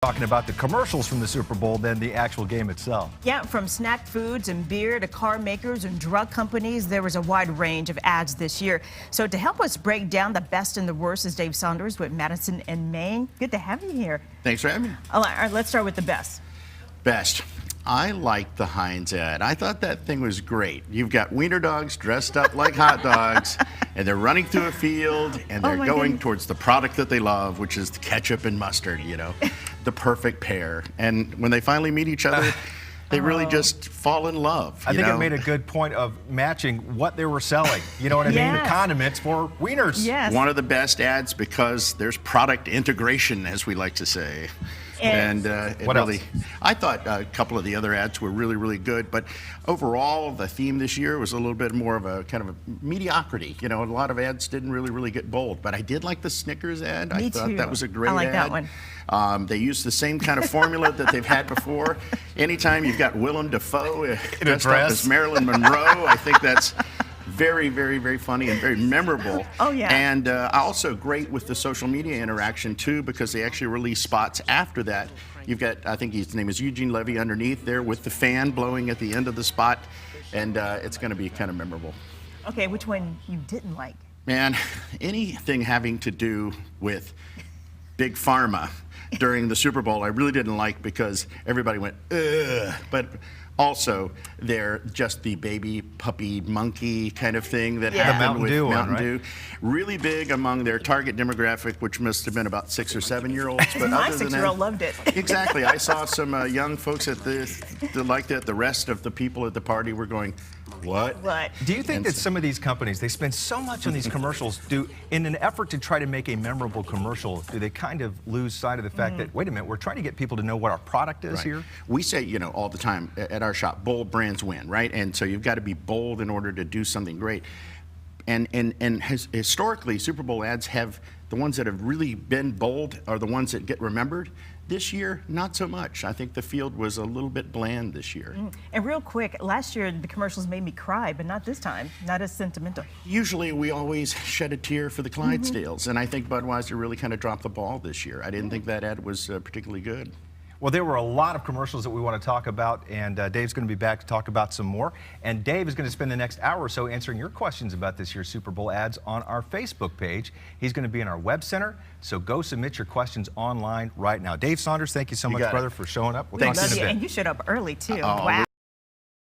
talking about the commercials from the Super Bowl than the actual game itself. Yeah, from snack foods and beer to car makers and drug companies, there was a wide range of ads this year. So to help us break down the best and the worst is Dave Saunders with Madison+Main. Good to have you here. Thanks for having me. All right, let's start with the best. Best. I like the Heinz ad. I thought that thing was great. You've got wiener dogs dressed up like hot dogs, and they're running through a field, and they're going towards the product that they love, which is the ketchup and mustard, you know, the perfect pair. And when they finally meet each other, they really just fall in love. I think it made a good point of matching what they were selling. You know what I mean? The condiments for wieners. Yes. One of the best ads because there's product integration, as we like to say. And I thought a couple of the other ads were really, really good. But overall, the theme this year was a little bit more of a kind of a mediocrity. You know, a lot of ads didn't really get bold. But I did like the Snickers ad. Me I thought too. that was a great ad. I like that one. They used the same kind of formula that they've had before. Anytime you've got Willem Dafoe dressed up as Marilyn Monroe, I think that's very funny and very memorable. Oh, yeah. And also great with the social media interaction, too, because they actually release spots after that. You've got, I think his name is Eugene Levy underneath there with the fan blowing at the end of the spot. And it's going to be kind of memorable. Okay, which one you didn't like? Man, anything having to do with Big Pharma during the Super Bowl, I really didn't like because everybody went, ugh. But also, they're just the baby puppy monkey kind of thing that happened with Mountain Dew. Really big among their target demographic, which must have been about 6 or 7 year olds. But my 6-year-old loved it. Exactly. I saw some young folks at that liked it. The rest of the people at the party were going, what? Do you think that some of these companies, they spend so much on these commercials, in an effort to try to make a memorable commercial, do they kind of lose sight of the fact that, wait a minute, we're trying to get people to know what our product is here? We say, you know, all the time at our shop, bold brands win, right? And so you've got to be bold in order to do something great. And historically, Super Bowl ads have, the ones that have really been bold are the ones that get remembered. This year, not so much. I think the field was a little bit bland this year. And real quick, last year the commercials made me cry, but not this time. Not as sentimental. Usually we always shed a tear for the Clydesdales, and I think Budweiser really kind of dropped the ball this year. I didn't think that ad was particularly good. Well, there were a lot of commercials that we want to talk about, and Dave's going to be back to talk about some more. And Dave is going to spend the next hour or so answering your questions about this year's Super Bowl ads on our Facebook page. He's going to be in our web center, so go submit your questions online right now. Dave Saunders, thank you so much, brother, for showing up. We'll talk to you in a bit. And you showed up early, too. Wow.